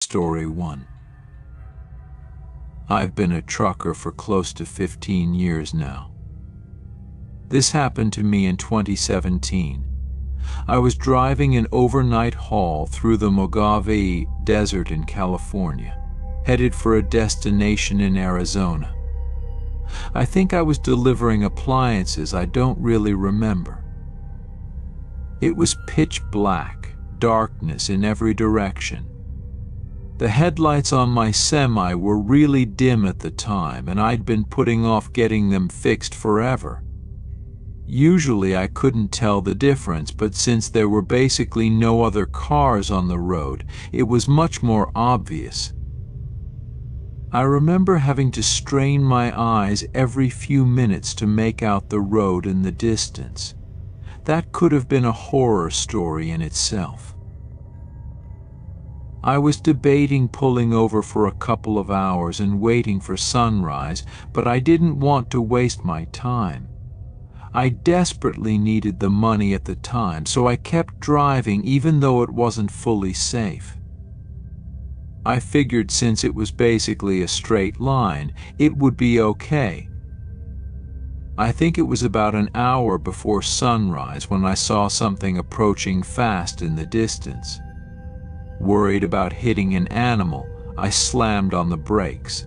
Story 1. I've been a trucker for close to 15 years now. This happened to me in 2017. I was driving an overnight haul through the Mojave Desert in California, headed for a destination in Arizona. I think I was delivering appliances. I don't really remember. It was pitch black, darkness in every direction. The headlights on my semi were really dim at the time, and I'd been putting off getting them fixed forever. Usually I couldn't tell the difference, but since there were basically no other cars on the road, it was much more obvious. I remember having to strain my eyes every few minutes to make out the road in the distance. That could have been a horror story in itself. I was debating pulling over for a couple of hours and waiting for sunrise, but I didn't want to waste my time. I desperately needed the money at the time, so I kept driving even though it wasn't fully safe. I figured since it was basically a straight line, it would be okay. I think it was about an hour before sunrise when I saw something approaching fast in the distance. Worried about hitting an animal, I slammed on the brakes.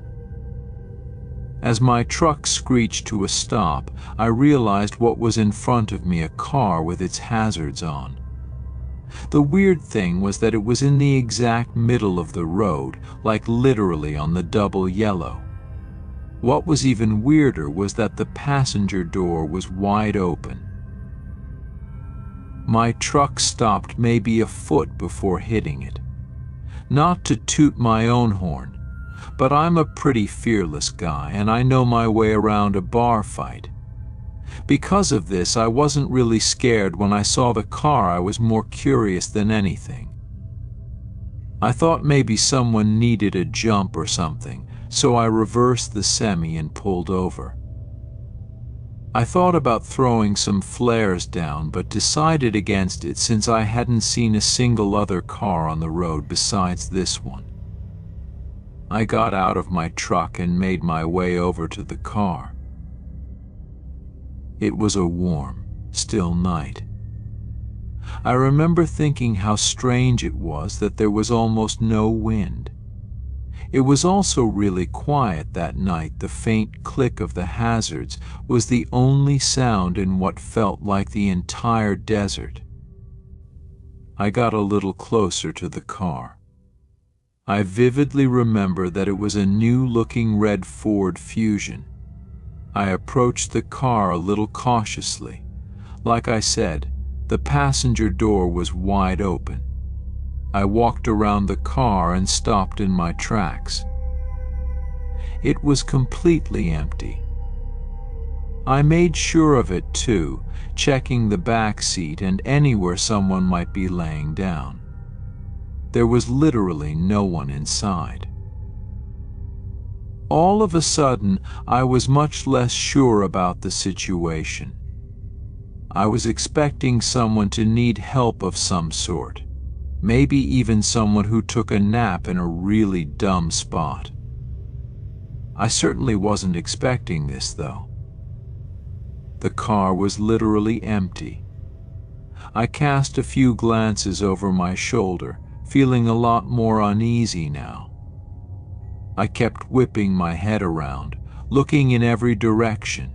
As my truck screeched to a stop, I realized what was in front of me, a car with its hazards on. The weird thing was that it was in the exact middle of the road, like literally on the double yellow. What was even weirder was that the passenger door was wide open. My truck stopped maybe a foot before hitting it. Not to toot my own horn, but I'm a pretty fearless guy and I know my way around a bar fight. Because of this, I wasn't really scared when I saw the car. I was more curious than anything. I thought maybe someone needed a jump or something, so I reversed the semi and pulled over. I thought about throwing some flares down, but decided against it since I hadn't seen a single other car on the road besides this one. I got out of my truck and made my way over to the car. It was a warm, still night. I remember thinking how strange it was that there was almost no wind. It was also really quiet that night. The faint click of the hazards was the only sound in what felt like the entire desert. I got a little closer to the car. I vividly remember that it was a new-looking red Ford Fusion. I approached the car a little cautiously. Like I said, the passenger door was wide open. I walked around the car and stopped in my tracks. It was completely empty. I made sure of it too, checking the back seat and anywhere someone might be laying down. There was literally no one inside. All of a sudden, I was much less sure about the situation. I was expecting someone to need help of some sort. Maybe even someone who took a nap in a really dumb spot. I certainly wasn't expecting this, though. The car was literally empty. I cast a few glances over my shoulder, feeling a lot more uneasy now. I kept whipping my head around, looking in every direction.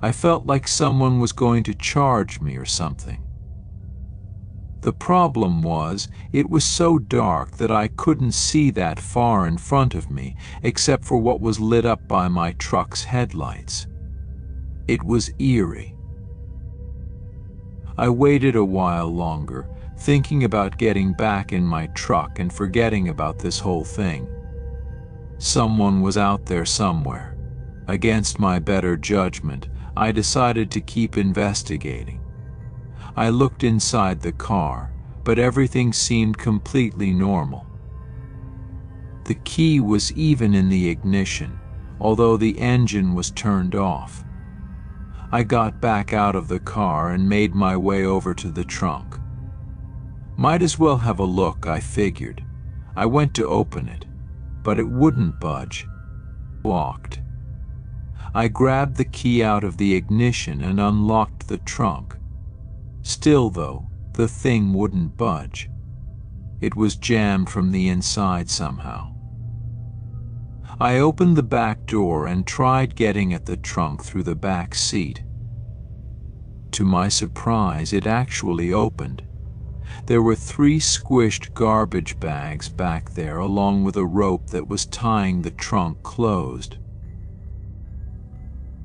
I felt like someone was going to charge me or something. The problem was, it was so dark that I couldn't see that far in front of me, except for what was lit up by my truck's headlights. It was eerie. I waited a while longer, thinking about getting back in my truck and forgetting about this whole thing. Someone was out there somewhere. Against my better judgment, I decided to keep investigating. I looked inside the car, but everything seemed completely normal. The key was even in the ignition, although the engine was turned off. I got back out of the car and made my way over to the trunk. Might as well have a look, I figured. I went to open it, but it wouldn't budge. Locked. I grabbed the key out of the ignition and unlocked the trunk. Still though, the thing wouldn't budge. It was jammed from the inside somehow. I opened the back door and tried getting at the trunk through the back seat. To my surprise, it actually opened. There were 3 squished garbage bags back there, along with a rope that was tying the trunk closed.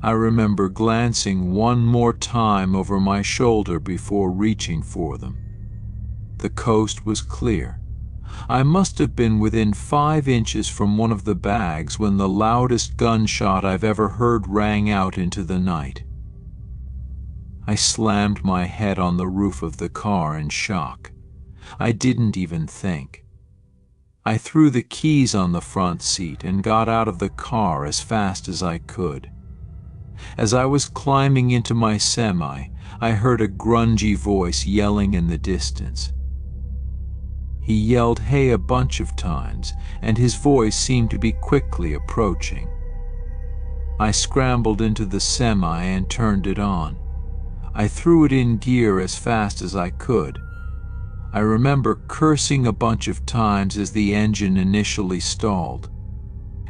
I remember glancing one more time over my shoulder before reaching for them. The coast was clear. I must have been within 5 inches from one of the bags when the loudest gunshot I've ever heard rang out into the night. I slammed my head on the roof of the car in shock. I didn't even think. I threw the keys on the front seat and got out of the car as fast as I could. As I was climbing into my semi, I heard a grungy voice yelling in the distance. He yelled "hey" a bunch of times, and his voice seemed to be quickly approaching. I scrambled into the semi and turned it on. I threw it in gear as fast as I could. I remember cursing a bunch of times as the engine initially stalled.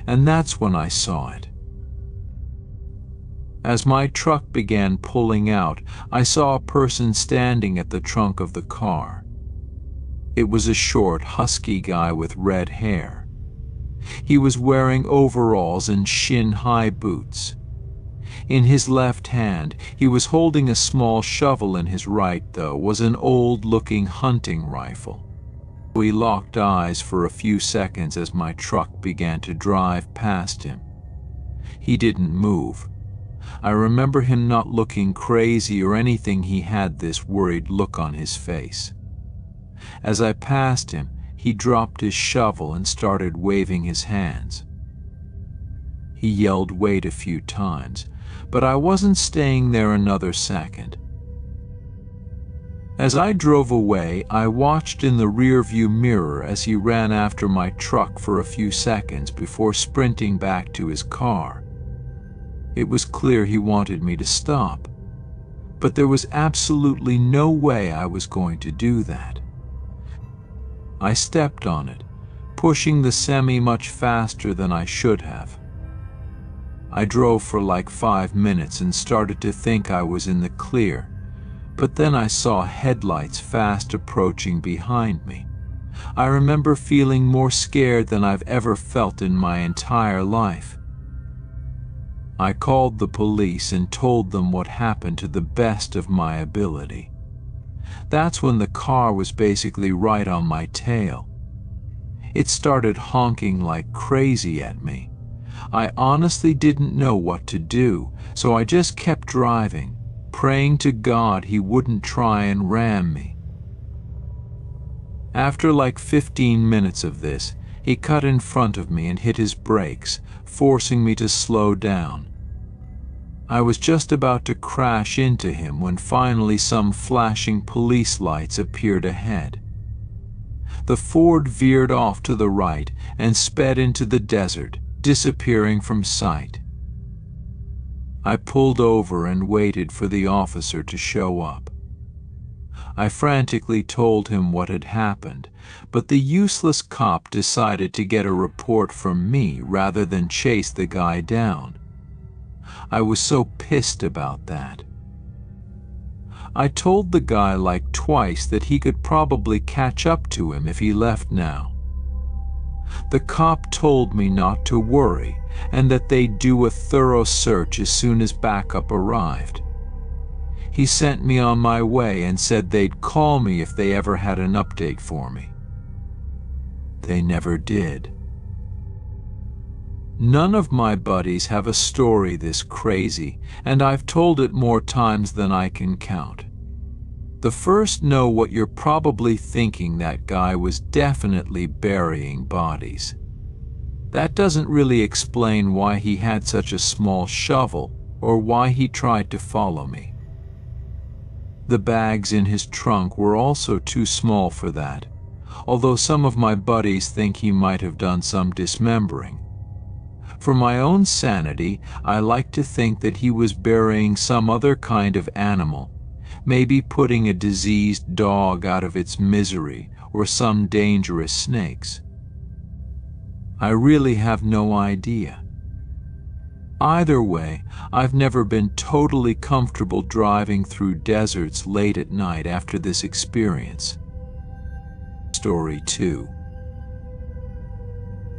And that's when I saw it. As my truck began pulling out, I saw a person standing at the trunk of the car. It was a short, husky guy with red hair. He was wearing overalls and shin-high boots. In his left hand, he was holding a small shovel. In his right, though, was an old-looking hunting rifle. We locked eyes for a few seconds as my truck began to drive past him. He didn't move. I remember him not looking crazy or anything. He had this worried look on his face. As I passed him, he dropped his shovel and started waving his hands. He yelled "wait" a few times, but I wasn't staying there another second. As I drove away, I watched in the rearview mirror as he ran after my truck for a few seconds before sprinting back to his car. It was clear he wanted me to stop, but there was absolutely no way I was going to do that. I stepped on it, pushing the semi much faster than I should have. I drove for like 5 minutes and started to think I was in the clear, but then I saw headlights fast approaching behind me. I remember feeling more scared than I've ever felt in my entire life. I called the police and told them what happened to the best of my ability. That's when the car was basically right on my tail. It started honking like crazy at me. I honestly didn't know what to do, so I just kept driving, praying to God he wouldn't try and ram me. After like 15 minutes of this, he cut in front of me and hit his brakes, forcing me to slow down. I was just about to crash into him when finally some flashing police lights appeared ahead. The Ford veered off to the right and sped into the desert, disappearing from sight. I pulled over and waited for the officer to show up. I frantically told him what had happened, but the useless cop decided to get a report from me rather than chase the guy down. I was so pissed about that. I told the guy like twice that he could probably catch up to him if he left now. The cop told me not to worry and that they'd do a thorough search as soon as backup arrived. He sent me on my way and said they'd call me if they ever had an update for me. They never did. None of my buddies have a story this crazy, and I've told it more times than I can count. The first know what you're probably thinking: that guy was definitely burying bodies. That doesn't really explain why he had such a small shovel or why he tried to follow me. The bags in his trunk were also too small for that. although some of my buddies think he might have done some dismembering. For my own sanity, I like to think that he was burying some other kind of animal, maybe putting a diseased dog out of its misery or some dangerous snakes. I really have no idea. Either way, I've never been totally comfortable driving through deserts late at night after this experience. Story 2.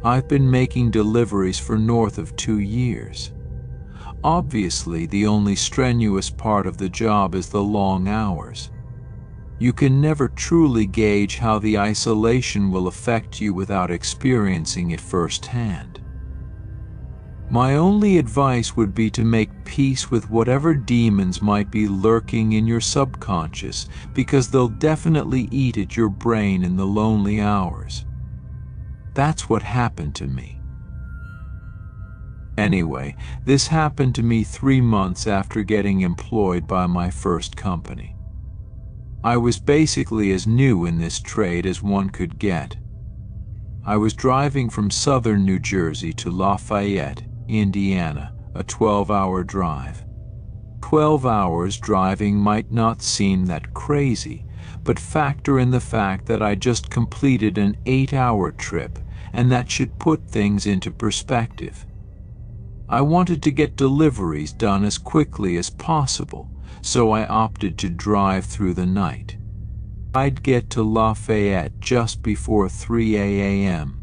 I've been making deliveries for north of 2 years. Obviously, the only strenuous part of the job is the long hours. You can never truly gauge how the isolation will affect you without experiencing it firsthand. My only advice would be to make peace with whatever demons might be lurking in your subconscious, because they'll definitely eat at your brain in the lonely hours. That's what happened to me. Anyway, this happened to me 3 months after getting employed by my first company. I was basically as new in this trade as one could get. I was driving from southern New Jersey to Lafayette, Indiana, a 12-hour drive. 12 hours driving might not seem that crazy, but factor in the fact that I just completed an 8-hour trip, and that should put things into perspective. I wanted to get deliveries done as quickly as possible, so I opted to drive through the night. I'd get to Lafayette just before 3 a.m.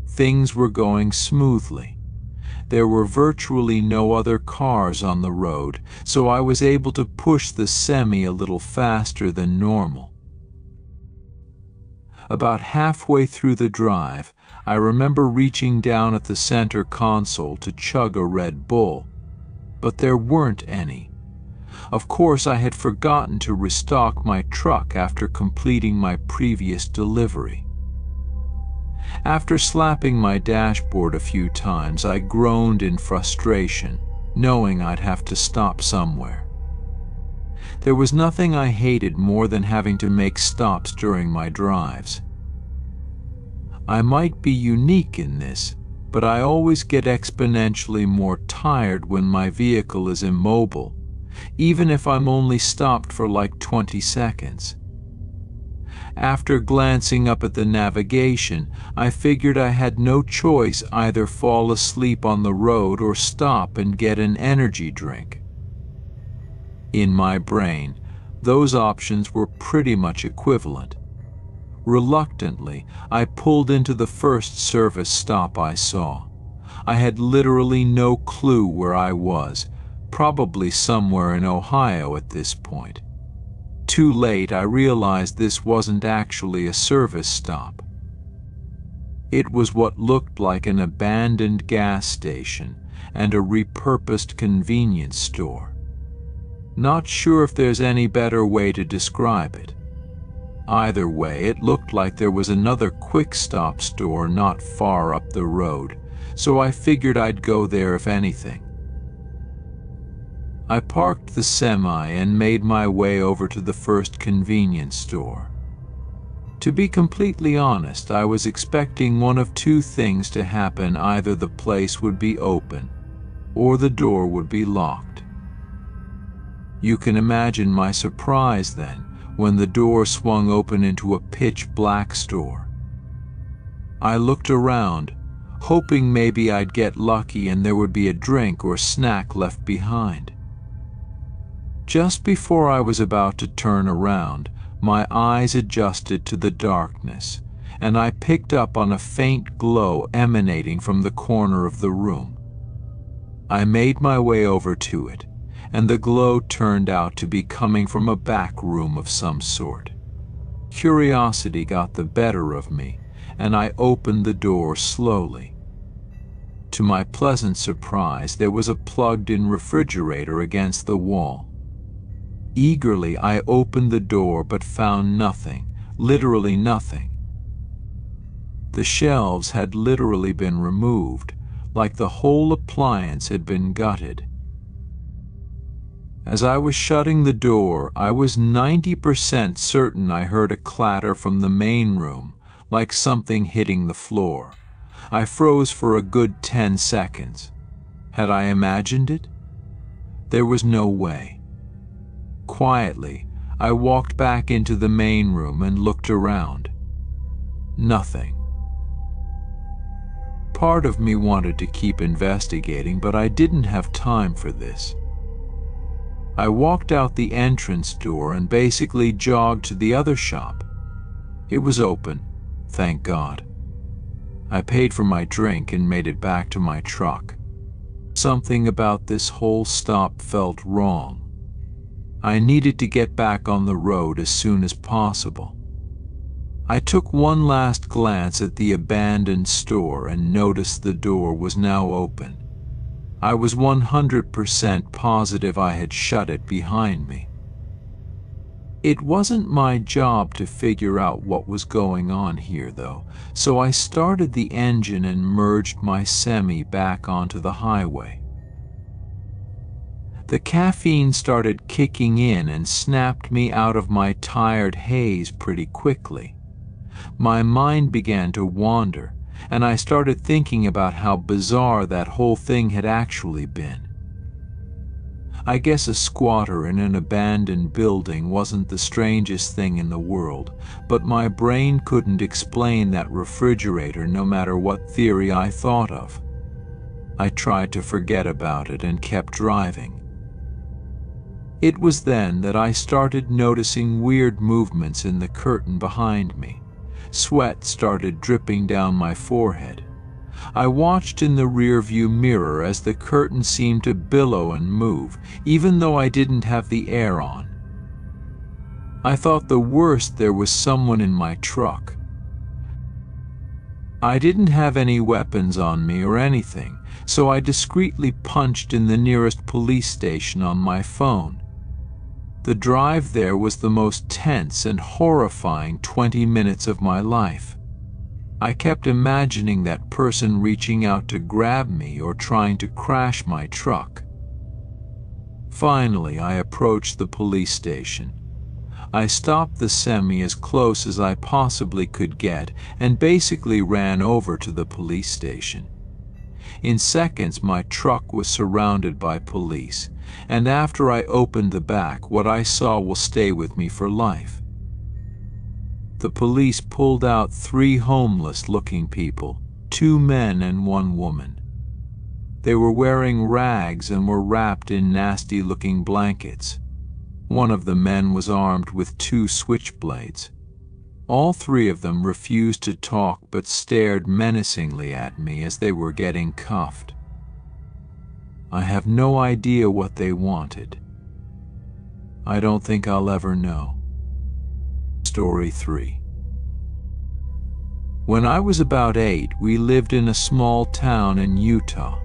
Things were going smoothly. There were virtually no other cars on the road, so I was able to push the semi a little faster than normal. About halfway through the drive, I remember reaching down at the center console to chug a Red Bull, but there weren't any. Of course, I had forgotten to restock my truck after completing my previous delivery. After slapping my dashboard a few times, I groaned in frustration, knowing I'd have to stop somewhere. There was nothing I hated more than having to make stops during my drives. I might be unique in this, but I always get exponentially more tired when my vehicle is immobile, even if I'm only stopped for like 20 seconds. After glancing up at the navigation, I figured I had no choice, either fall asleep on the road or stop and get an energy drink. In my brain, those options were pretty much equivalent. Reluctantly, I pulled into the first service stop I saw. I had literally no clue where I was, probably somewhere in Ohio at this point. Too late, I realized this wasn't actually a service stop. It was what looked like an abandoned gas station and a repurposed convenience store. Not sure if there's any better way to describe it. Either way, it looked like there was another quick stop store not far up the road, so I figured I'd go there if anything. I parked the semi and made my way over to the first convenience store. To be completely honest, I was expecting one of two things to happen: either the place would be open, or the door would be locked. You can imagine my surprise then, when the door swung open into a pitch-black store. I looked around, hoping maybe I'd get lucky and there would be a drink or snack left behind. Just before I was about to turn around, my eyes adjusted to the darkness, and I picked up on a faint glow emanating from the corner of the room. I made my way over to it, and the glow turned out to be coming from a back room of some sort. Curiosity got the better of me, and I opened the door slowly. To my pleasant surprise, there was a plugged-in refrigerator against the wall. Eagerly, I opened the door but found nothing, literally nothing. The shelves had literally been removed, like the whole appliance had been gutted. As I was shutting the door, I was 90% certain I heard a clatter from the main room, like something hitting the floor. I froze for a good 10 seconds. Had I imagined it? There was no way. Quietly, I walked back into the main room and looked around. Nothing. Part of me wanted to keep investigating, but I didn't have time for this. I walked out the entrance door and basically jogged to the other shop. It was open, thank God. I paid for my drink and made it back to my truck. Something about this whole stop felt wrong. I needed to get back on the road as soon as possible. I took one last glance at the abandoned store and noticed the door was now open. I was 100% positive I had shut it behind me. It wasn't my job to figure out what was going on here, though, so I started the engine and merged my semi back onto the highway. The caffeine started kicking in and snapped me out of my tired haze pretty quickly. My mind began to wander, and I started thinking about how bizarre that whole thing had actually been. I guess a squatter in an abandoned building wasn't the strangest thing in the world, but my brain couldn't explain that refrigerator no matter what theory I thought of. I tried to forget about it and kept driving. It was then that I started noticing weird movements in the curtain behind me. Sweat started dripping down my forehead. I watched in the rearview mirror as the curtain seemed to billow and move, even though I didn't have the air on. I thought the worst there was someone in my truck. I didn't have any weapons on me or anything, so I discreetly punched in the nearest police station on my phone. The drive there was the most tense and horrifying 20 minutes of my life. I kept imagining that person reaching out to grab me or trying to crash my truck. Finally, I approached the police station. I stopped the semi as close as I possibly could get and basically ran over to the police station. In seconds, my truck was surrounded by police, and after I opened the back, what I saw will stay with me for life. The police pulled out 3 homeless-looking people, 2 men and 1 woman. They were wearing rags and were wrapped in nasty-looking blankets. One of the men was armed with 2 switchblades. All 3 of them refused to talk but stared menacingly at me as they were getting cuffed. I have no idea what they wanted. I don't think I'll ever know. Story 3. When I was about 8, we lived in a small town in Utah.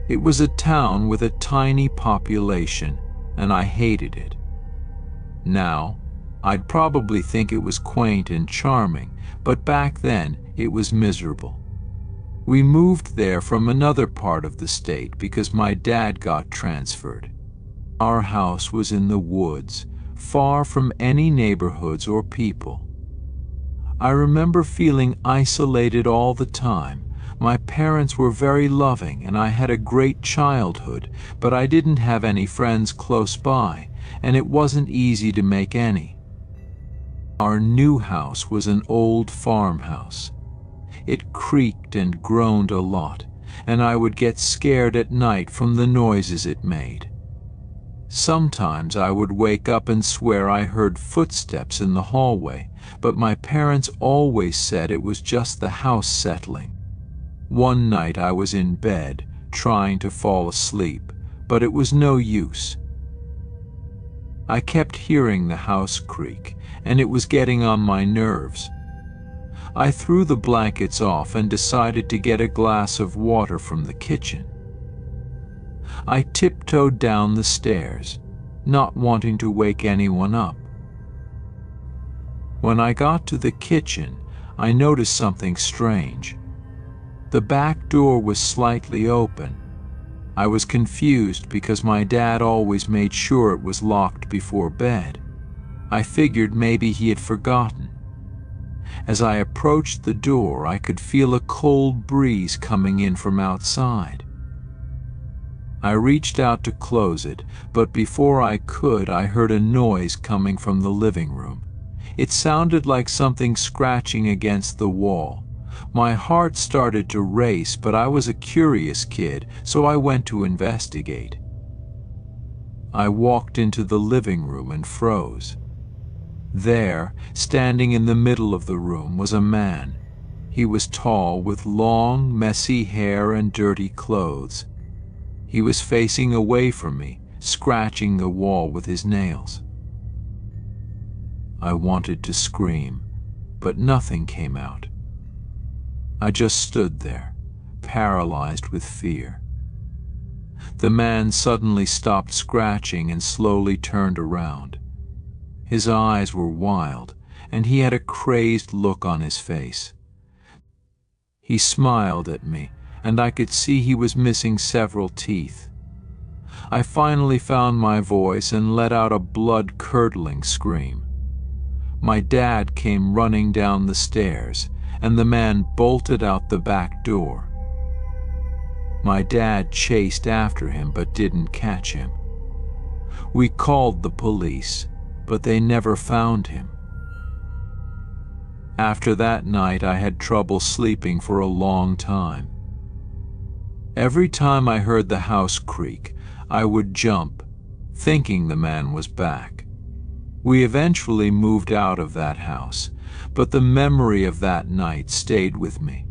It was a town with a tiny population, and I hated it. Now, I'd probably think it was quaint and charming, but back then it was miserable. We moved there from another part of the state because my dad got transferred. Our house was in the woods, far from any neighborhoods or people. I remember feeling isolated all the time. My parents were very loving and I had a great childhood, but I didn't have any friends close by, and it wasn't easy to make any. Our new house was an old farmhouse. It creaked and groaned a lot, and I would get scared at night from the noises it made. Sometimes I would wake up and swear I heard footsteps in the hallway, but my parents always said it was just the house settling. One night I was in bed, trying to fall asleep, but it was no use. I kept hearing the house creak, and it was getting on my nerves. I threw the blankets off and decided to get a glass of water from the kitchen. I tiptoed down the stairs, not wanting to wake anyone up. When I got to the kitchen, I noticed something strange. The back door was slightly open. I was confused because my dad always made sure it was locked before bed. I figured maybe he had forgotten. As I approached the door, I could feel a cold breeze coming in from outside. I reached out to close it, but before I could, I heard a noise coming from the living room. It sounded like something scratching against the wall. My heart started to race, but I was a curious kid, so I went to investigate. I walked into the living room and froze. There, standing in the middle of the room, was a man. He was tall, with long, messy hair and dirty clothes. He was facing away from me, scratching the wall with his nails. I wanted to scream, but nothing came out. I just stood there, paralyzed with fear. The man suddenly stopped scratching and slowly turned around. His eyes were wild, and he had a crazed look on his face. He smiled at me, and I could see he was missing several teeth. I finally found my voice and let out a blood-curdling scream. My dad came running down the stairs, and the man bolted out the back door. My dad chased after him but didn't catch him. We called the police, but they never found him. After that night, I had trouble sleeping for a long time. Every time I heard the house creak, I would jump, thinking the man was back. We eventually moved out of that house, but the memory of that night stayed with me.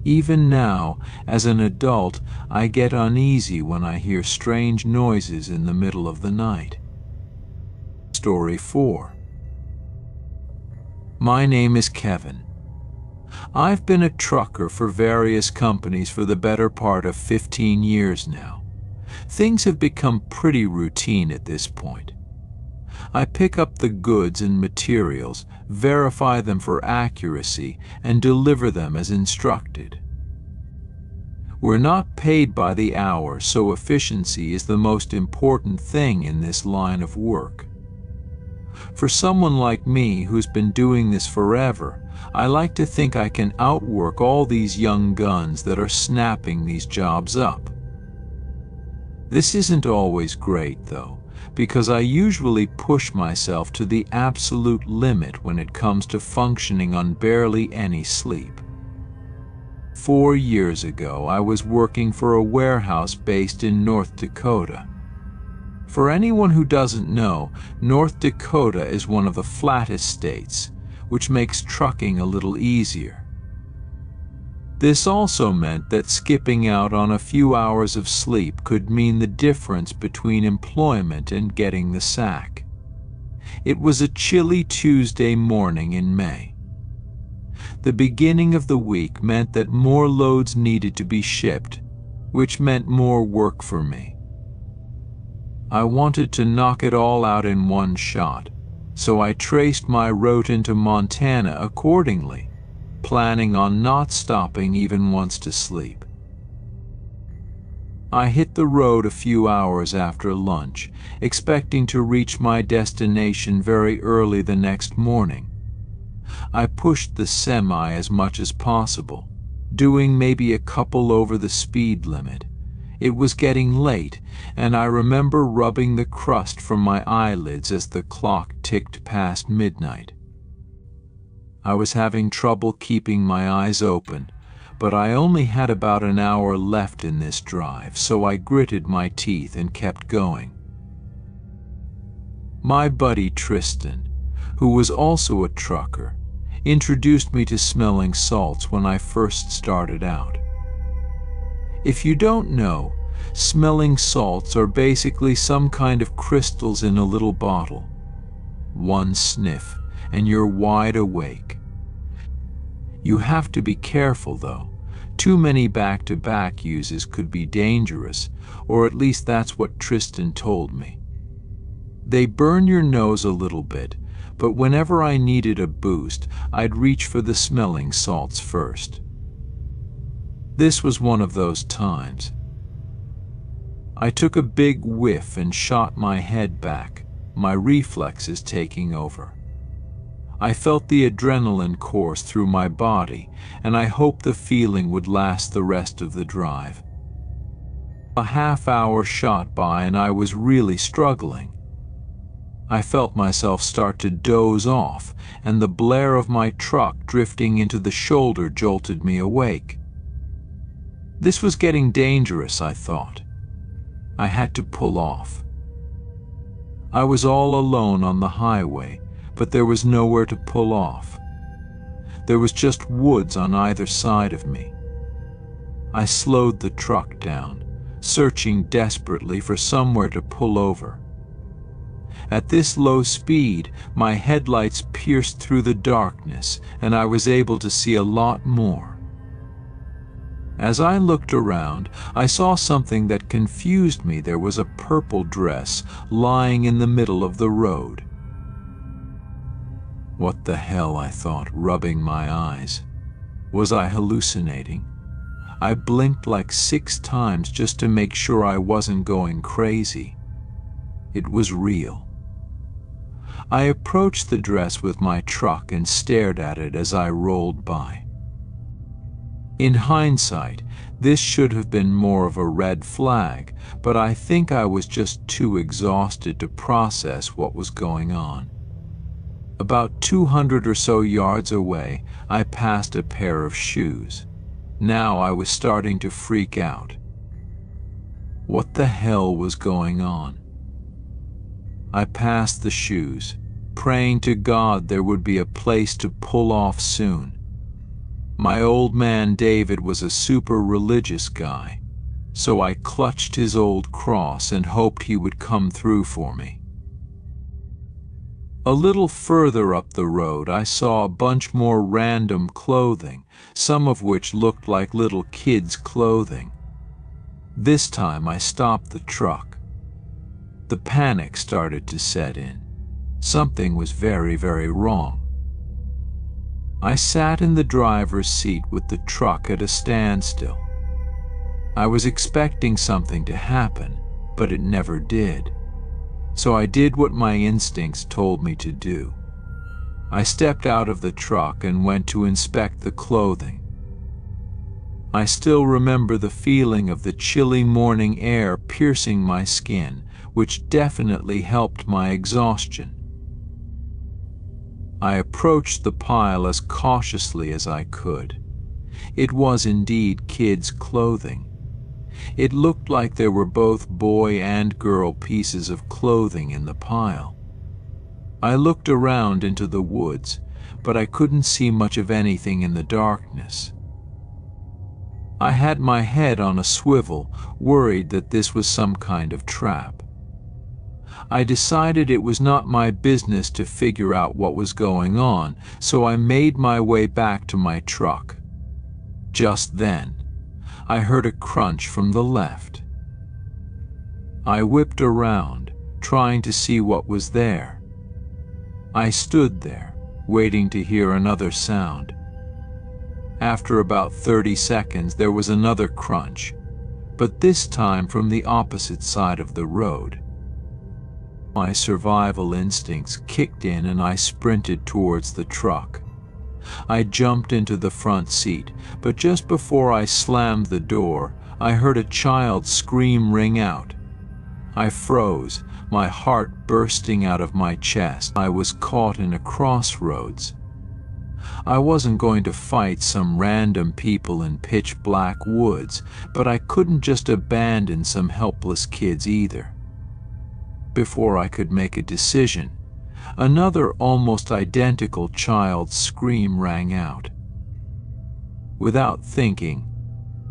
Even now, as an adult, I get uneasy when I hear strange noises in the middle of the night. Story 4. My name is Kevin. I've been a trucker for various companies for the better part of 15 years now. Things have become pretty routine at this point. I pick up the goods and materials, verify them for accuracy, and deliver them as instructed. We're not paid by the hour, so efficiency is the most important thing in this line of work. For someone like me who's been doing this forever, I like to think I can outwork all these young guns that are snapping these jobs up. This isn't always great, though, because I usually push myself to the absolute limit when it comes to functioning on barely any sleep. 4 years ago, I was working for a warehouse based in North Dakota. For anyone who doesn't know, North Dakota is one of the flattest states, which makes trucking a little easier. This also meant that skipping out on a few hours of sleep could mean the difference between employment and getting the sack. It was a chilly Tuesday morning in May. The beginning of the week meant that more loads needed to be shipped, which meant more work for me. I wanted to knock it all out in one shot, so I traced my route into Montana accordingly, planning on not stopping even once to sleep. I hit the road a few hours after lunch, expecting to reach my destination very early the next morning. I pushed the semi as much as possible, doing maybe a couple over the speed limit. It was getting late, and I remember rubbing the crust from my eyelids as the clock ticked past midnight. I was having trouble keeping my eyes open, but I only had about an hour left in this drive, so I gritted my teeth and kept going. My buddy Tristan, who was also a trucker, introduced me to smelling salts when I first started out. If you don't know, smelling salts are basically some kind of crystals in a little bottle. One sniff, and you're wide awake. You have to be careful, though. Too many back-to-back uses could be dangerous, or at least that's what Tristan told me. They burn your nose a little bit, but whenever I needed a boost, I'd reach for the smelling salts first. This was one of those times. I took a big whiff and shot my head back, my reflexes taking over. I felt the adrenaline course through my body, and I hoped the feeling would last the rest of the drive. A half-hour shot by and I was really struggling. I felt myself start to doze off, and the blare of my truck drifting into the shoulder jolted me awake. This was getting dangerous, I thought. I had to pull off. I was all alone on the highway, but there was nowhere to pull off. There was just woods on either side of me. I slowed the truck down, searching desperately for somewhere to pull over. At this low speed, my headlights pierced through the darkness, and I was able to see a lot more. As I looked around, I saw something that confused me. There was a purple dress lying in the middle of the road. What the hell, I thought, rubbing my eyes. Was I hallucinating? I blinked like 6 times just to make sure I wasn't going crazy. It was real. I approached the dress with my truck and stared at it as I rolled by. In hindsight, this should have been more of a red flag, but I think I was just too exhausted to process what was going on. About 200 or so yards away, I passed a pair of shoes. Now I was starting to freak out. What the hell was going on? I passed the shoes, praying to God there would be a place to pull off soon. My old man David was a super religious guy, so I clutched his old cross and hoped he would come through for me. A little further up the road, I saw a bunch more random clothing, some of which looked like little kids' clothing. This time I stopped the truck. The panic started to set in. Something was very, very wrong. I sat in the driver's seat with the truck at a standstill. I was expecting something to happen, but it never did. So I did what my instincts told me to do. I stepped out of the truck and went to inspect the clothing. I still remember the feeling of the chilly morning air piercing my skin, which definitely helped my exhaustion. I approached the pile as cautiously as I could. It was indeed kids' clothing. It looked like there were both boy and girl pieces of clothing in the pile. I looked around into the woods, but I couldn't see much of anything in the darkness. I had my head on a swivel, worried that this was some kind of trap. I decided it was not my business to figure out what was going on, so I made my way back to my truck. Just then, I heard a crunch from the left. I whipped around, trying to see what was there. I stood there, waiting to hear another sound. After about 30 seconds, there was another crunch, but this time from the opposite side of the road. My survival instincts kicked in and I sprinted towards the truck. I jumped into the front seat, but just before I slammed the door, I heard a child's scream ring out. I froze, my heart bursting out of my chest. I was caught in a crossroads. I wasn't going to fight some random people in pitch-black woods, but I couldn't just abandon some helpless kids either. Before I could make a decision, another almost identical child's scream rang out. Without thinking,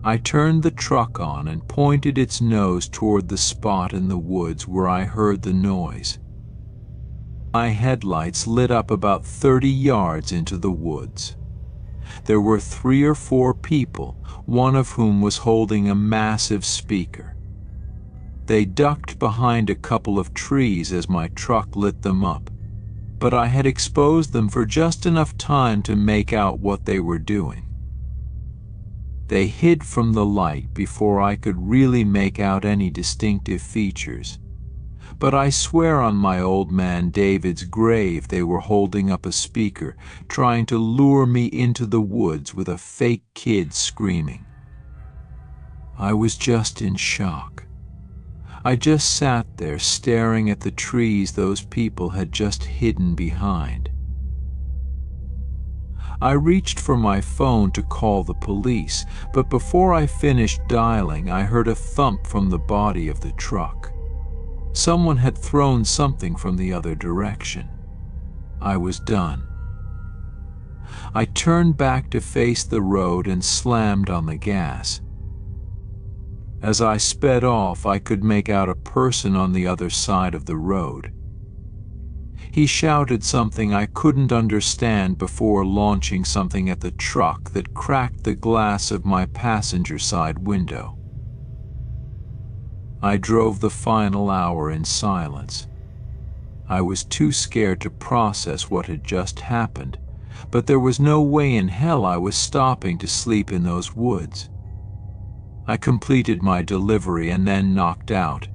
I turned the truck on and pointed its nose toward the spot in the woods where I heard the noise. My headlights lit up about 30 yards into the woods. There were 3 or 4 people, one of whom was holding a massive speaker. They ducked behind a couple of trees as my truck lit them up, but I had exposed them for just enough time to make out what they were doing. They hid from the light before I could really make out any distinctive features. But I swear on my old man David's grave they were holding up a speaker, trying to lure me into the woods with a fake kid screaming. I was just in shock. I just sat there staring at the trees those people had just hidden behind. I reached for my phone to call the police, but before I finished dialing, I heard a thump from the body of the truck. Someone had thrown something from the other direction. I was done. I turned back to face the road and slammed on the gas. As I sped off, I could make out a person on the other side of the road. He shouted something I couldn't understand before launching something at the truck that cracked the glass of my passenger side window. I drove the final hour in silence. I was too scared to process what had just happened, but there was no way in hell I was stopping to sleep in those woods. I completed my delivery and then knocked out.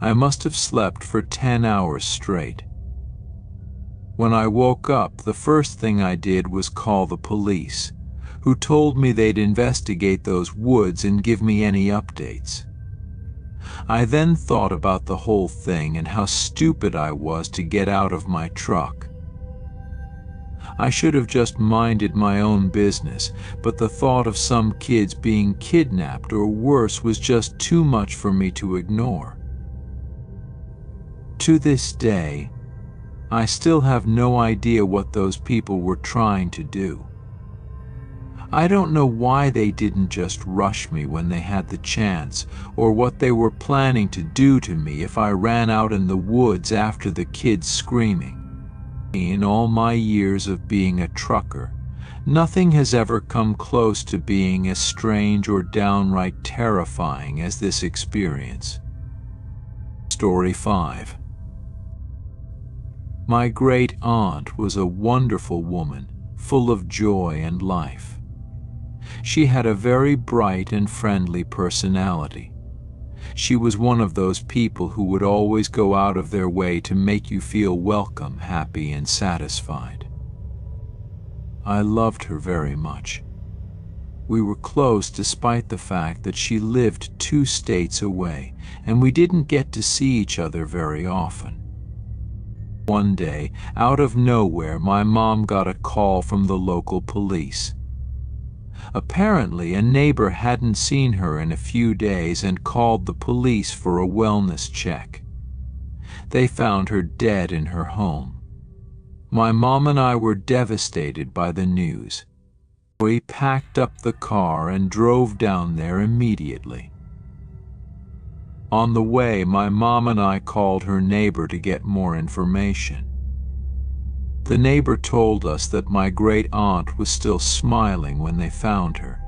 I must have slept for 10 hours straight. When I woke up, the first thing I did was call the police, who told me they'd investigate those woods and give me any updates. I then thought about the whole thing and how stupid I was to get out of my truck. I should have just minded my own business, but the thought of some kids being kidnapped or worse was just too much for me to ignore. To this day, I still have no idea what those people were trying to do. I don't know why they didn't just rush me when they had the chance, or what they were planning to do to me if I ran out in the woods after the kids screaming. In all my years of being a trucker, nothing has ever come close to being as strange or downright terrifying as this experience. Story 5. My great aunt was a wonderful woman, full of joy and life. She had a very bright and friendly personality. She was one of those people who would always go out of their way to make you feel welcome, happy, and satisfied. I loved her very much. We were close despite the fact that she lived 2 states away, and we didn't get to see each other very often. One day, out of nowhere, my mom got a call from the local police. Apparently, a neighbor hadn't seen her in a few days and called the police for a wellness check. They found her dead in her home. My mom and I were devastated by the news. We packed up the car and drove down there immediately. On the way, my mom and I called her neighbor to get more information. The neighbor told us that my great aunt was still smiling when they found her.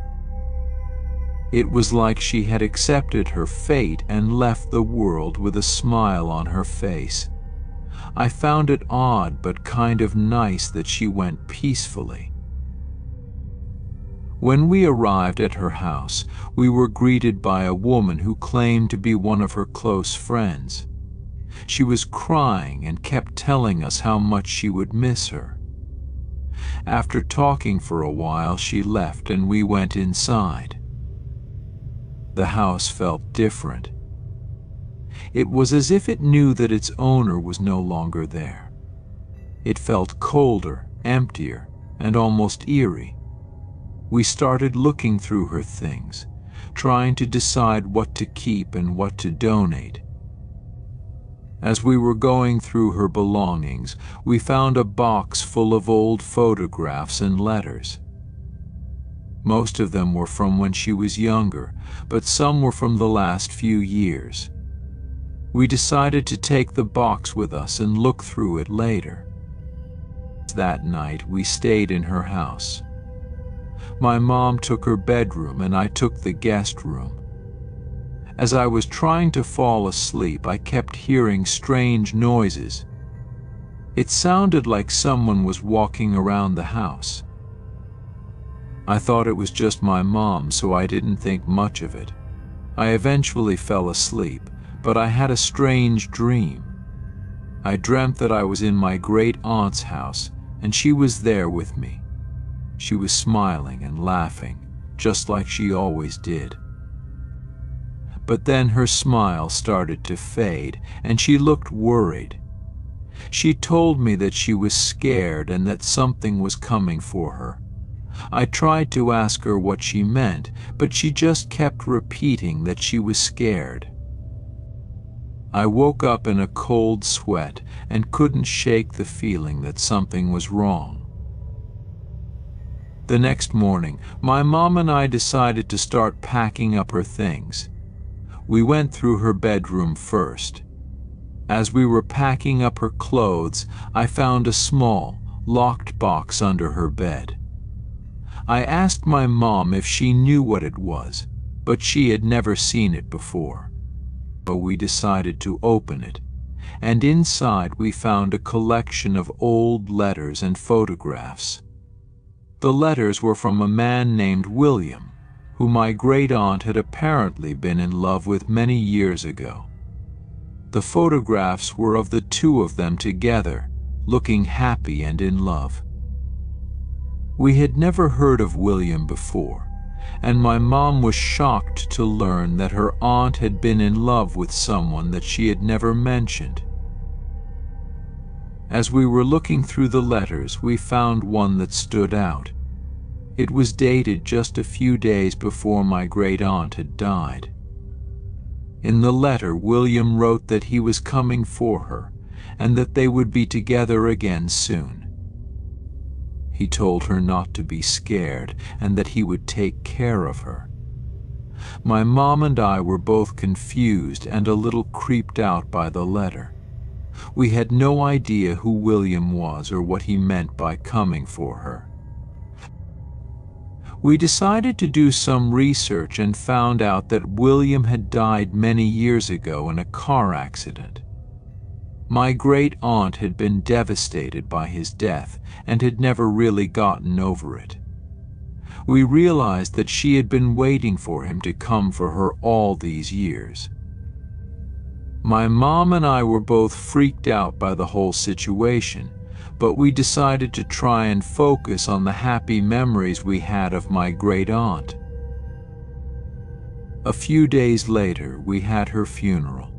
It was like she had accepted her fate and left the world with a smile on her face. I found it odd but kind of nice that she went peacefully. When we arrived at her house, we were greeted by a woman who claimed to be one of her close friends. She was crying and kept telling us how much she would miss her. After talking for a while, she left and we went inside. The house felt different. It was as if it knew that its owner was no longer there. It felt colder, emptier, and almost eerie. We started looking through her things, trying to decide what to keep and what to donate. As we were going through her belongings, we found a box full of old photographs and letters. Most of them were from when she was younger, but some were from the last few years. We decided to take the box with us and look through it later. That night, we stayed in her house. My mom took her bedroom and I took the guest room. As I was trying to fall asleep, I kept hearing strange noises. It sounded like someone was walking around the house. I thought it was just my mom, so I didn't think much of it. I eventually fell asleep, but I had a strange dream. I dreamt that I was in my great-aunt's house, and she was there with me. She was smiling and laughing, just like she always did. But then her smile started to fade, and she looked worried. She told me that she was scared and that something was coming for her. I tried to ask her what she meant, but she just kept repeating that she was scared. I woke up in a cold sweat and couldn't shake the feeling that something was wrong. The next morning, my mom and I decided to start packing up her things. We went through her bedroom first. As we were packing up her clothes, I found a small, locked box under her bed. I asked my mom if she knew what it was, but she had never seen it before. But we decided to open it, and inside we found a collection of old letters and photographs. The letters were from a man named William, who my great-aunt had apparently been in love with many years ago. The photographs were of the two of them together, looking happy and in love. We had never heard of William before, and my mom was shocked to learn that her aunt had been in love with someone that she had never mentioned. As we were looking through the letters, we found one that stood out. It was dated just a few days before my great-aunt had died. In the letter, William wrote that he was coming for her and that they would be together again soon. He told her not to be scared and that he would take care of her. My mom and I were both confused and a little creeped out by the letter. We had no idea who William was or what he meant by coming for her. We decided to do some research and found out that William had died many years ago in a car accident. My great-aunt had been devastated by his death and had never really gotten over it. We realized that she had been waiting for him to come for her all these years. My mom and I were both freaked out by the whole situation, but we decided to try and focus on the happy memories we had of my great-aunt. A few days later, we had her funeral.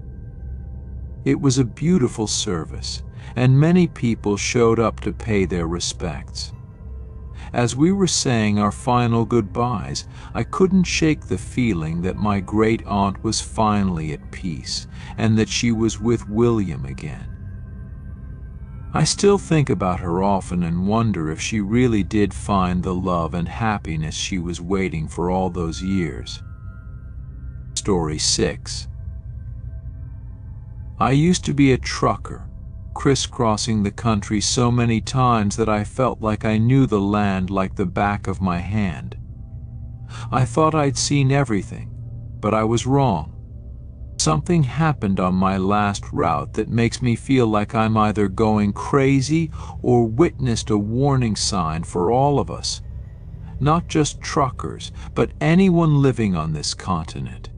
It was a beautiful service, and many people showed up to pay their respects. As we were saying our final goodbyes, I couldn't shake the feeling that my great-aunt was finally at peace, and that she was with William again. I still think about her often and wonder if she really did find the love and happiness she was waiting for all those years. Story 6. I used to be a trucker, crisscrossing the country so many times that I felt like I knew the land like the back of my hand. I thought I'd seen everything, but I was wrong. Something happened on my last route that makes me feel like I'm either going crazy or witnessed a warning sign for all of us. Not just truckers, but anyone living on this continent.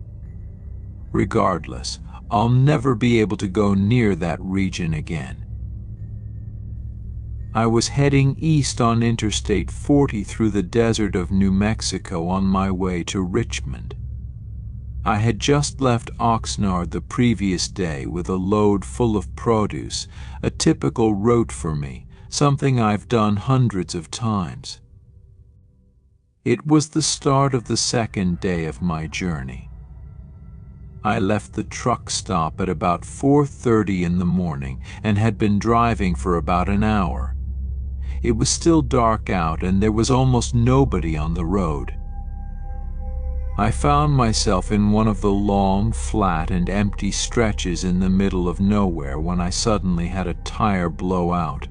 Regardless, I'll never be able to go near that region again. I was heading east on Interstate 40 through the desert of New Mexico on my way to Richmond. I had just left Oxnard the previous day with a load full of produce, a typical route for me, something I've done hundreds of times. It was the start of the second day of my journey. I left the truck stop at about 4:30 in the morning and had been driving for about an hour. It was still dark out and there was almost nobody on the road. I found myself in one of the long, flat and empty stretches in the middle of nowhere when I suddenly had a tire blow out.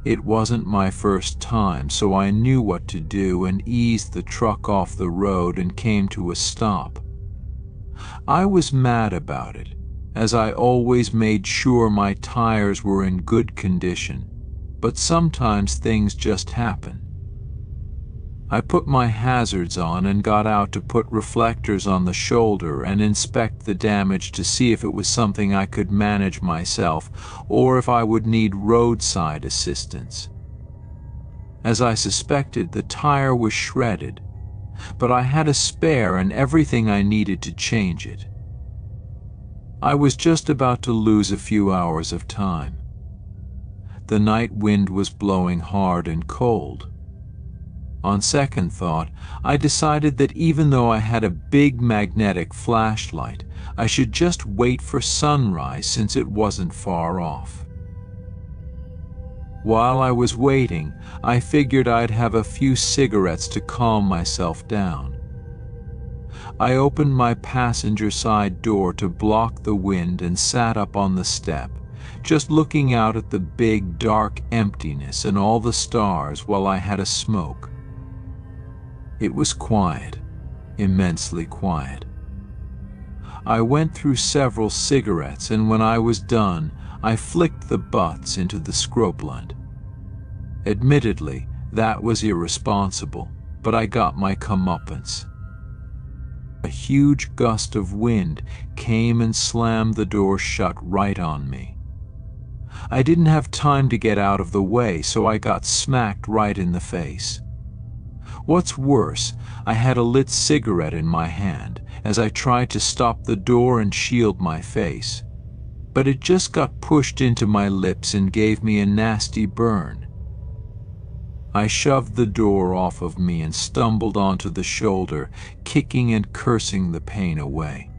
It wasn't my first time, so I knew what to do and eased the truck off the road and came to a stop. I was mad about it, as I always made sure my tires were in good condition, but sometimes things just happen. I put my hazards on and got out to put reflectors on the shoulder and inspect the damage to see if it was something I could manage myself or if I would need roadside assistance. As I suspected, the tire was shredded, but I had a spare and everything I needed to change it. I was just about to lose a few hours of time. The night wind was blowing hard and cold. On second thought, I decided that even though I had a big magnetic flashlight, I should just wait for sunrise since it wasn't far off. While I was waiting, I figured I'd have a few cigarettes to calm myself down. I opened my passenger side door to block the wind and sat up on the step, just looking out at the big dark emptiness and all the stars while I had a smoke. It was quiet, immensely quiet. I went through several cigarettes, and when I was done, I flicked the butts into the scropeland. Admittedly, that was irresponsible, but I got my comeuppance. A huge gust of wind came and slammed the door shut right on me. I didn't have time to get out of the way, so I got smacked right in the face. What's worse, I had a lit cigarette in my hand as I tried to stop the door and shield my face, but it just got pushed into my lips and gave me a nasty burn. I shoved the door off of me and stumbled onto the shoulder, kicking and cursing the pain away.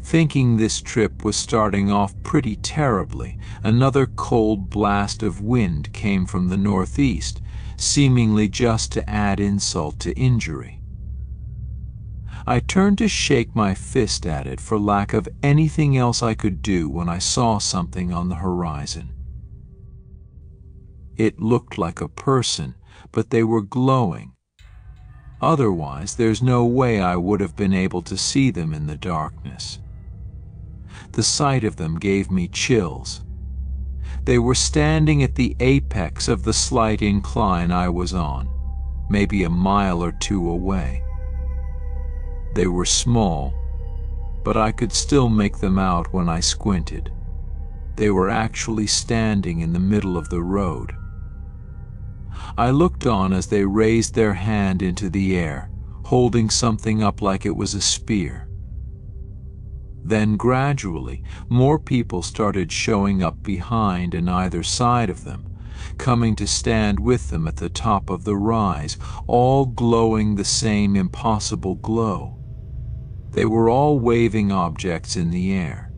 Thinking this trip was starting off pretty terribly, another cold blast of wind came from the northeast, seemingly just to add insult to injury. I turned to shake my fist at it for lack of anything else I could do when I saw something on the horizon. It looked like a person, but they were glowing. Otherwise, there's no way I would have been able to see them in the darkness. The sight of them gave me chills. They were standing at the apex of the slight incline I was on, maybe a mile or two away. They were small, but I could still make them out when I squinted. They were actually standing in the middle of the road. I looked on as they raised their hand into the air, holding something up like it was a spear. Then gradually, more people started showing up behind and either side of them, coming to stand with them at the top of the rise, all glowing the same impossible glow. They were all waving objects in the air.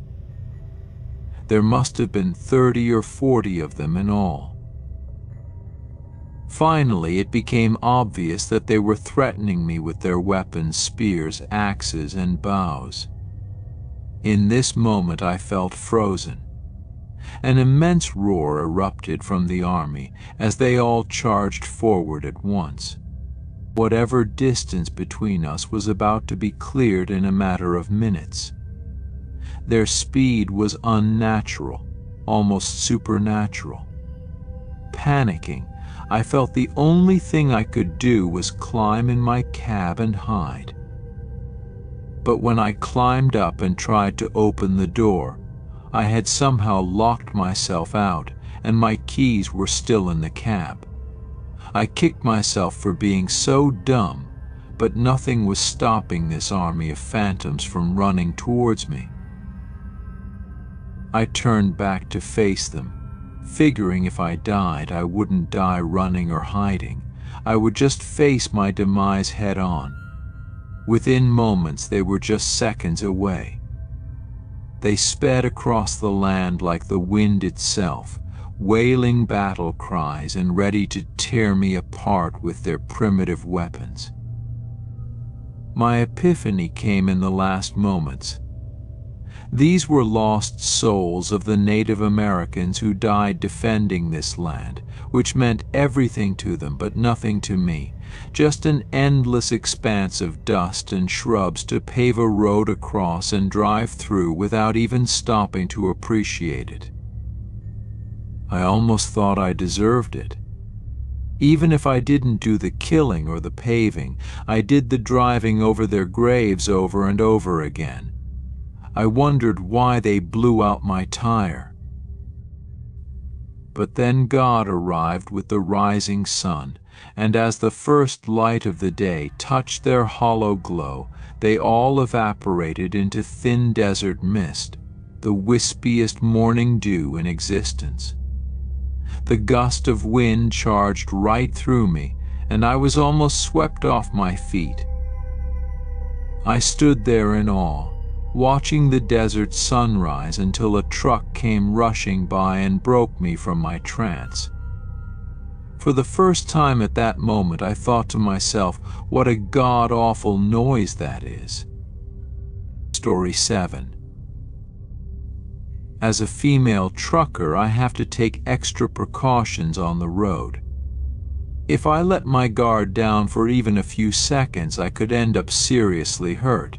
There must have been 30 or 40 of them in all. Finally, it became obvious that they were threatening me with their weapons, spears, axes, and bows. In this moment I felt frozen. An immense roar erupted from the army as they all charged forward at once. Whatever distance between us was about to be cleared in a matter of minutes. Their speed was unnatural, almost supernatural. Panicking, I felt the only thing I could do was climb in my cab and hide. But when I climbed up and tried to open the door, I had somehow locked myself out and my keys were still in the cab. I kicked myself for being so dumb, but nothing was stopping this army of phantoms from running towards me. I turned back to face them, figuring if I died, I wouldn't die running or hiding. I would just face my demise head on. Within moments, they were just seconds away. They sped across the land like the wind itself, wailing battle cries and ready to tear me apart with their primitive weapons. My epiphany came in the last moments. These were lost souls of the Native Americans who died defending this land, which meant everything to them but nothing to me, just an endless expanse of dust and shrubs to pave a road across and drive through without even stopping to appreciate it. I almost thought I deserved it. Even if I didn't do the killing or the paving, I did the driving over their graves over and over again. I wondered why they blew out my tire. But then God arrived with the rising sun, and as the first light of the day touched their hollow glow, they all evaporated into thin desert mist, the wispiest morning dew in existence. The gust of wind charged right through me, and I was almost swept off my feet. I stood there in awe, watching the desert sunrise until a truck came rushing by and broke me from my trance. For the first time at that moment, I thought to myself, what a god-awful noise that is. Story 7. As a female trucker, I have to take extra precautions on the road. If I let my guard down for even a few seconds, I could end up seriously hurt.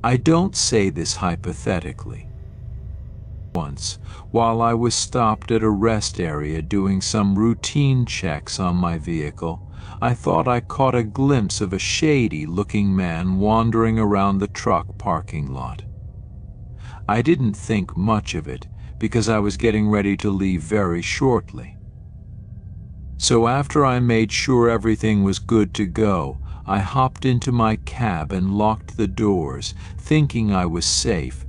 I don't say this hypothetically. Once, while I was stopped at a rest area doing some routine checks on my vehicle, I thought I caught a glimpse of a shady-looking man wandering around the truck parking lot. I didn't think much of it because I was getting ready to leave very shortly. So after I made sure everything was good to go, I hopped into my cab and locked the doors, thinking I was safe.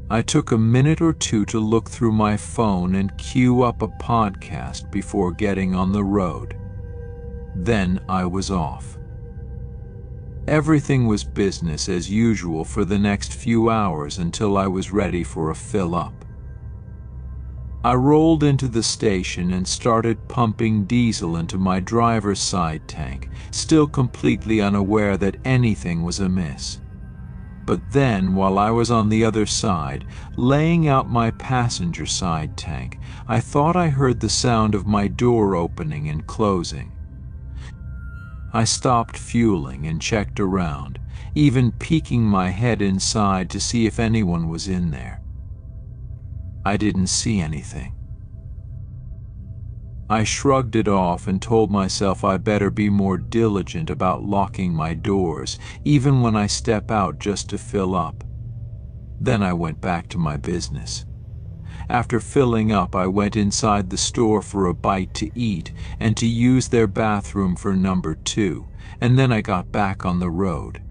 I took a minute or two to look through my phone and queue up a podcast before getting on the road. Then I was off. Everything was business as usual for the next few hours until I was ready for a fill-up. I rolled into the station and started pumping diesel into my driver's side tank, still completely unaware that anything was amiss. But then, while I was on the other side, laying out my passenger side tank, I thought I heard the sound of my door opening and closing. I stopped fueling and checked around, even peeking my head inside to see if anyone was in there. I didn't see anything. I shrugged it off and told myself I better be more diligent about locking my doors, even when I step out just to fill up. Then I went back to my business. After filling up, I went inside the store for a bite to eat and to use their bathroom for number 2, and then I got back on the road.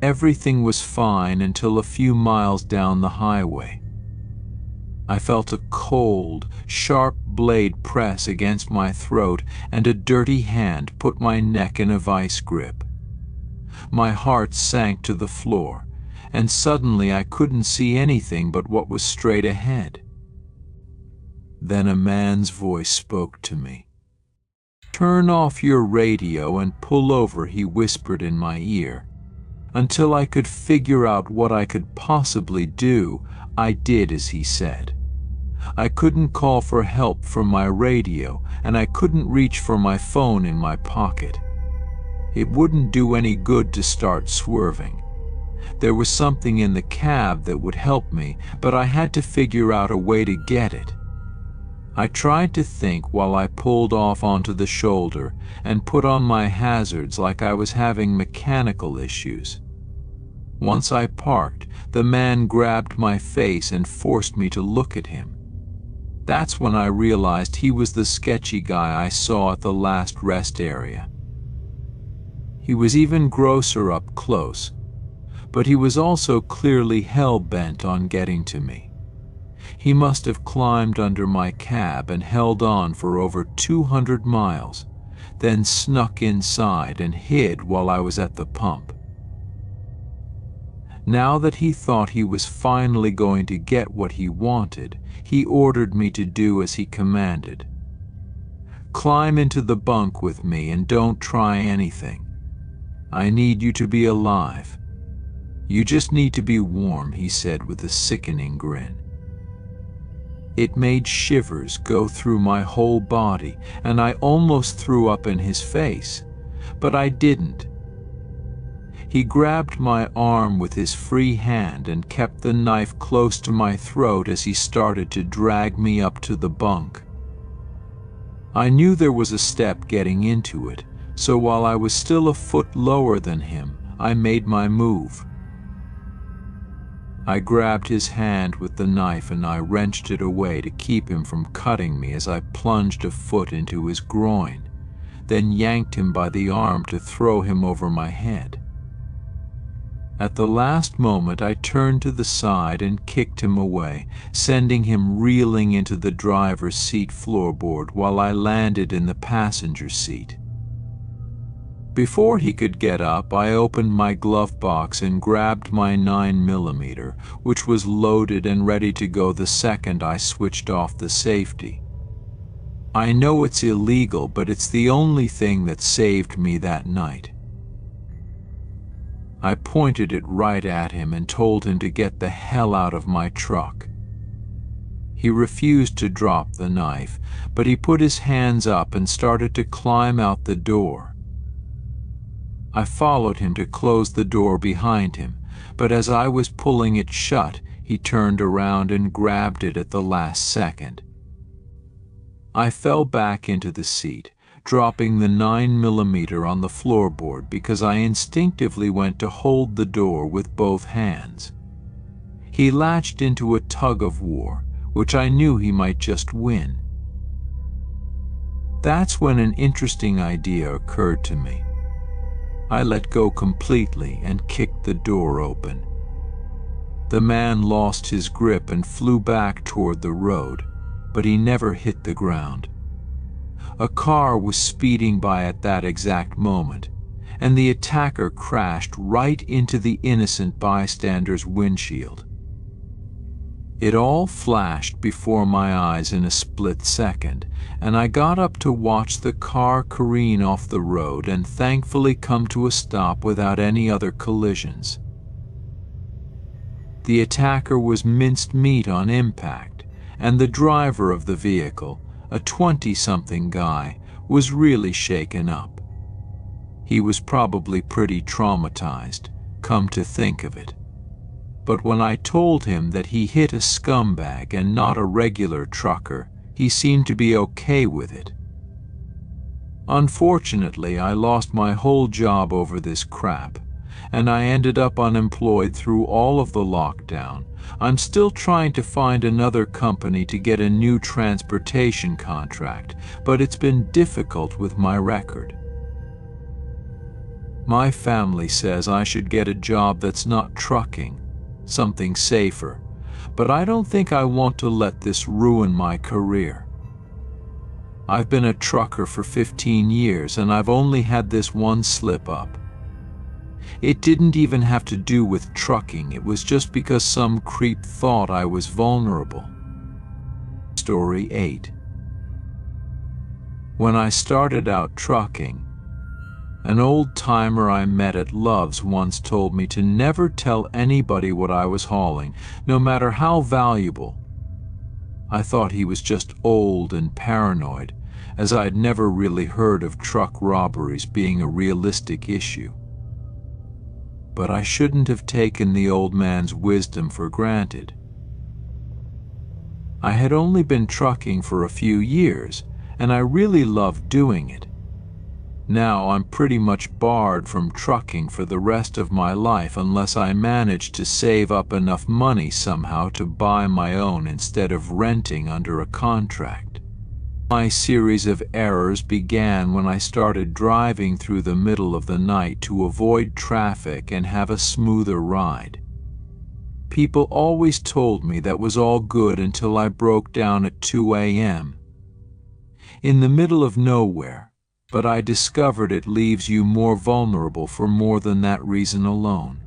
Everything was fine until a few miles down the highway. I felt a cold, sharp blade press against my throat, and a dirty hand put my neck in a vice grip. My heart sank to the floor, and suddenly I couldn't see anything but what was straight ahead. Then a man's voice spoke to me. "Turn off your radio and pull over," he whispered in my ear. Until I could figure out what I could possibly do, I did as he said. I couldn't call for help from my radio, and I couldn't reach for my phone in my pocket. It wouldn't do any good to start swerving. There was something in the cab that would help me, but I had to figure out a way to get it. I tried to think while I pulled off onto the shoulder and put on my hazards like I was having mechanical issues. Once I parked, the man grabbed my face and forced me to look at him. That's when I realized he was the sketchy guy I saw at the last rest area. He was even grosser up close, but he was also clearly hell-bent on getting to me. He must have climbed under my cab and held on for over 200 miles, then snuck inside and hid while I was at the pump. Now that he thought he was finally going to get what he wanted, he ordered me to do as he commanded. "Climb into the bunk with me and don't try anything. I need you to be alive. You just need to be warm," he said with a sickening grin. It made shivers go through my whole body, and I almost threw up in his face, but I didn't. He grabbed my arm with his free hand and kept the knife close to my throat as he started to drag me up to the bunk. I knew there was a step getting into it, so while I was still a foot lower than him, I made my move. I grabbed his hand with the knife and I wrenched it away to keep him from cutting me as I plunged a foot into his groin, then yanked him by the arm to throw him over my head. At the last moment, I turned to the side and kicked him away, sending him reeling into the driver's seat floorboard while I landed in the passenger seat. Before he could get up, I opened my glove box and grabbed my 9mm, which was loaded and ready to go the second I switched off the safety. I know it's illegal, but it's the only thing that saved me that night. I pointed it right at him and told him to get the hell out of my truck. He refused to drop the knife, but he put his hands up and started to climb out the door. I followed him to close the door behind him, but as I was pulling it shut, he turned around and grabbed it at the last second. I fell back into the seat, dropping the 9mm on the floorboard because I instinctively went to hold the door with both hands. He latched into a tug-of-war, which I knew he might just win. That's when an interesting idea occurred to me. I let go completely and kicked the door open. The man lost his grip and flew back toward the road, but he never hit the ground. A car was speeding by at that exact moment, and the attacker crashed right into the innocent bystander's windshield. It all flashed before my eyes in a split second, and I got up to watch the car careen off the road and thankfully come to a stop without any other collisions. The attacker was minced meat on impact, and the driver of the vehicle, a 20-something guy, was really shaken up. He was probably pretty traumatized, come to think of it. But when I told him that he hit a scumbag and not a regular trucker, he seemed to be okay with it. Unfortunately, I lost my whole job over this crap, and I ended up unemployed through all of the lockdown. I'm still trying to find another company to get a new transportation contract, but it's been difficult with my record. My family says I should get a job that's not trucking, something safer, but I don't think I want to let this ruin my career. I've been a trucker for 15 years and I've only had this one slip-up. It didn't even have to do with trucking, it was just because some creep thought I was vulnerable. Story 8. When I started out trucking, an old-timer I met at Love's once told me to never tell anybody what I was hauling, no matter how valuable. I thought he was just old and paranoid, as I'd never really heard of truck robberies being a realistic issue. But I shouldn't have taken the old man's wisdom for granted. I had only been trucking for a few years, and I really loved doing it. Now I'm pretty much barred from trucking for the rest of my life unless I manage to save up enough money somehow to buy my own instead of renting under a contract. My series of errors began when I started driving through the middle of the night to avoid traffic and have a smoother ride. People always told me that was all good until I broke down at 2 a.m. in the middle of nowhere, but I discovered it leaves you more vulnerable for more than that reason alone.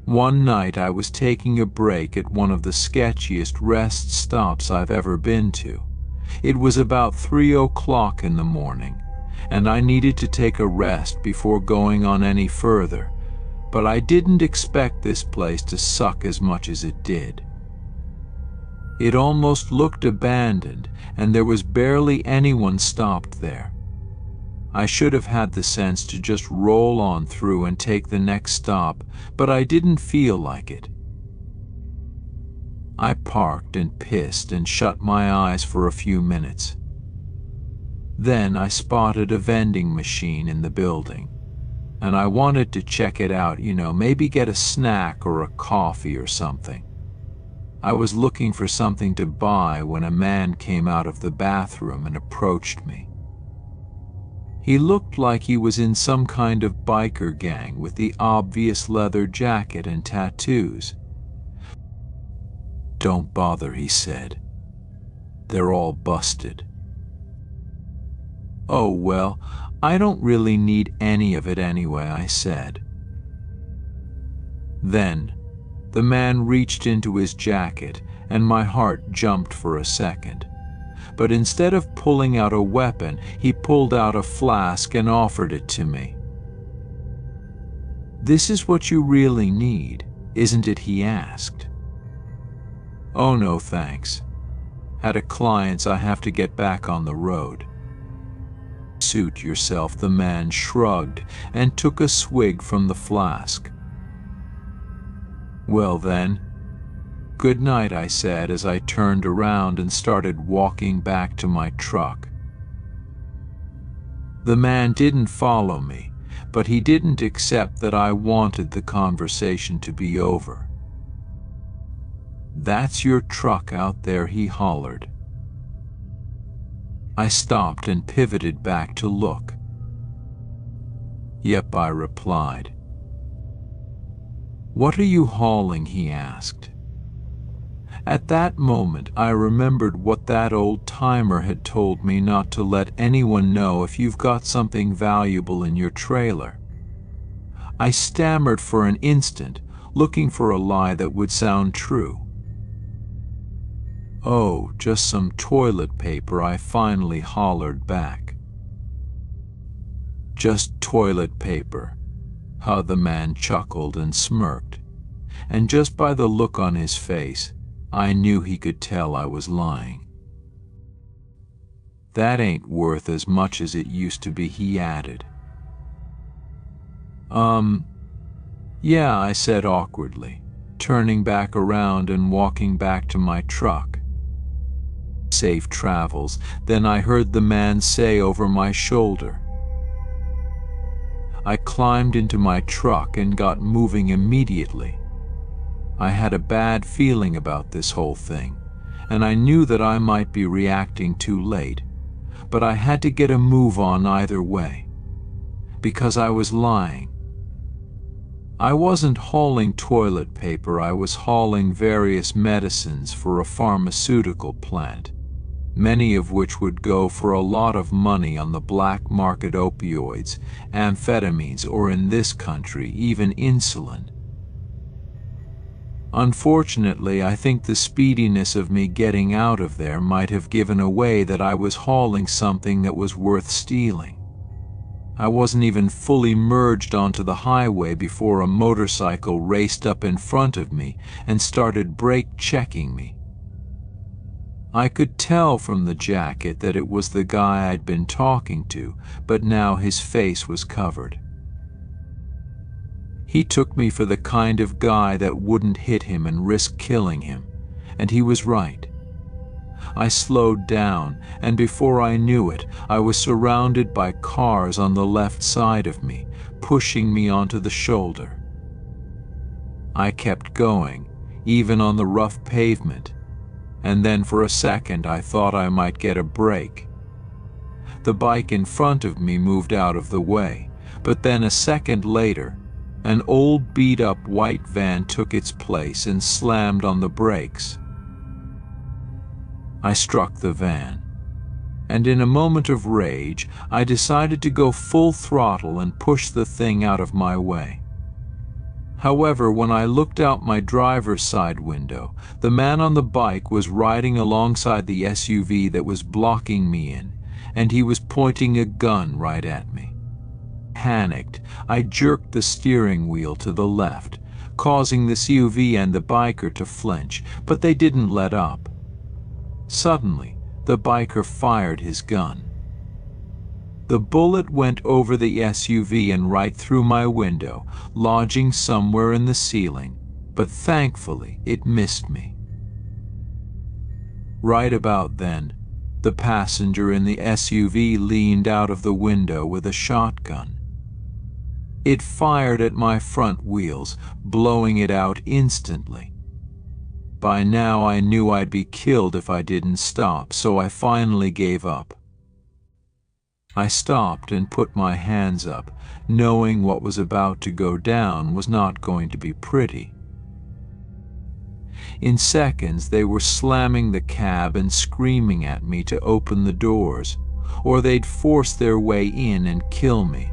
One night I was taking a break at one of the sketchiest rest stops I've ever been to. It was about 3 o'clock in the morning, and I needed to take a rest before going on any further, but I didn't expect this place to suck as much as it did. It almost looked abandoned, and there was barely anyone stopped there. I should have had the sense to just roll on through and take the next stop, but I didn't feel like it. I parked and pissed and shut my eyes for a few minutes. Then I spotted a vending machine in the building, and I wanted to check it out, maybe get a snack or a coffee or something. I was looking for something to buy when a man came out of the bathroom and approached me. He looked like he was in some kind of biker gang with the obvious leather jacket and tattoos. "Don't bother," he said. "They're all busted." "Oh, well, I don't really need any of it anyway," I said. Then, the man reached into his jacket, and my heart jumped for a second. But instead of pulling out a weapon, he pulled out a flask and offered it to me. "This is what you really need, isn't it?" he asked. "Oh, no, thanks. Had a client, I have to get back on the road." "Suit yourself," the man shrugged and took a swig from the flask. "Well then, good night," I said as I turned around and started walking back to my truck. The man didn't follow me, but he didn't accept that I wanted the conversation to be over. "That's your truck out there," he hollered. I stopped and pivoted back to look. "Yep," I replied. "What are you hauling?" he asked. At that moment, I remembered what that old-timer had told me not to let anyone know if you've got something valuable in your trailer. I stammered for an instant, looking for a lie that would sound true. "Oh, just some toilet paper," I finally hollered back. "Just toilet paper," how the man chuckled and smirked, and just by the look on his face, I knew he could tell I was lying. "That ain't worth as much as it used to be," he added. Yeah," I said awkwardly, turning back around and walking back to my truck. "Safe travels," then I heard the man say over my shoulder. I climbed into my truck and got moving immediately. I had a bad feeling about this whole thing, and I knew that I might be reacting too late, but I had to get a move on either way, because I was lying. I wasn't hauling toilet paper, I was hauling various medicines for a pharmaceutical plant, many of which would go for a lot of money on the black market: opioids, amphetamines, or in this country, even insulin. Unfortunately, I think the speediness of me getting out of there might have given away that I was hauling something that was worth stealing. I wasn't even fully merged onto the highway before a motorcycle raced up in front of me and started brake-checking me. I could tell from the jacket that it was the guy I'd been talking to, but now his face was covered. He took me for the kind of guy that wouldn't hit him and risk killing him, and he was right. I slowed down, and before I knew it, I was surrounded by cars on the left side of me, pushing me onto the shoulder. I kept going, even on the rough pavement, and then for a second I thought I might get a break. The bike in front of me moved out of the way, but then a second later, an old beat-up white van took its place and slammed on the brakes. I struck the van, and in a moment of rage, I decided to go full throttle and push the thing out of my way. However, when I looked out my driver's side window, the man on the bike was riding alongside the SUV that was blocking me in, and he was pointing a gun right at me. Panicked, I jerked the steering wheel to the left, causing the SUV and the biker to flinch, but they didn't let up. Suddenly, the biker fired his gun. The bullet went over the SUV and right through my window, lodging somewhere in the ceiling, but thankfully it missed me. Right about then, The passenger in the SUV leaned out of the window with a shotgun. It fired at my front wheels, blowing it out instantly. By now I knew I'd be killed if I didn't stop, so I finally gave up. I stopped and put my hands up, knowing what was about to go down was not going to be pretty. In seconds, they were slamming the cab and screaming at me to open the doors, or they'd force their way in and kill me.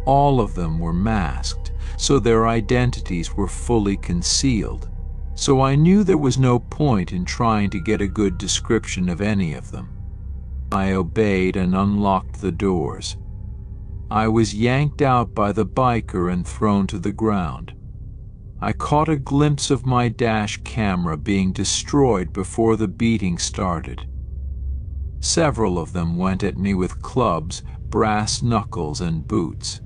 All of them were masked, so their identities were fully concealed, so I knew there was no point in trying to get a good description of any of them. I obeyed and unlocked the doors. I was yanked out by the biker and thrown to the ground. I caught a glimpse of my dash camera being destroyed before the beating started. Several of them went at me with clubs, brass knuckles, and boots.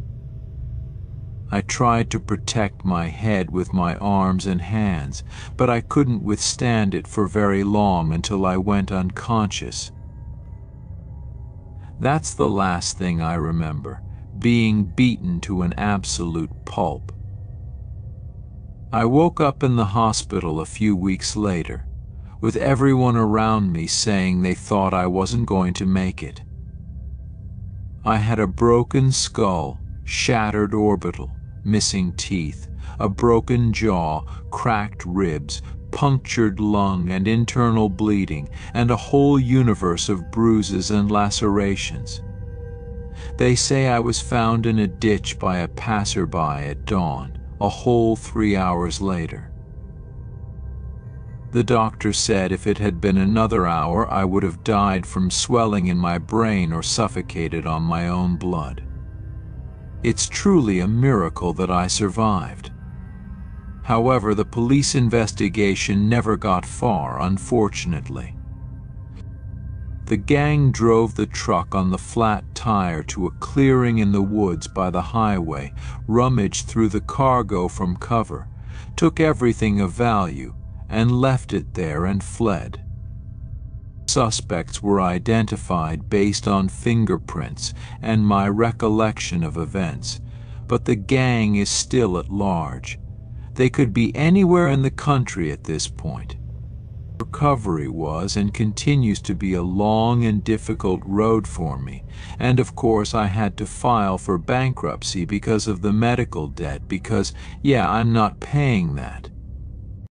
I tried to protect my head with my arms and hands, but I couldn't withstand it for very long until I went unconscious. That's the last thing I remember, being beaten to an absolute pulp. I woke up in the hospital a few weeks later, with everyone around me saying they thought I wasn't going to make it. I had a broken skull, shattered orbital, missing teeth, a broken jaw, cracked ribs, punctured lung and internal bleeding, and a whole universe of bruises and lacerations. They say I was found in a ditch by a passerby at dawn, a whole 3 hours later. The doctor said if it had been another hour, I would have died from swelling in my brain or suffocated on my own blood. It's truly a miracle that I survived. However, the police investigation never got far, unfortunately. The gang drove the truck on the flat tire to a clearing in the woods by the highway, rummaged through the cargo from cover, took everything of value, and left it there and fled. Suspects were identified based on fingerprints and my recollection of events, but the gang is still at large. They could be anywhere in the country at this point. Recovery was and continues to be a long and difficult road for me, and of course I had to file for bankruptcy because of the medical debt because, yeah, I'm not paying that.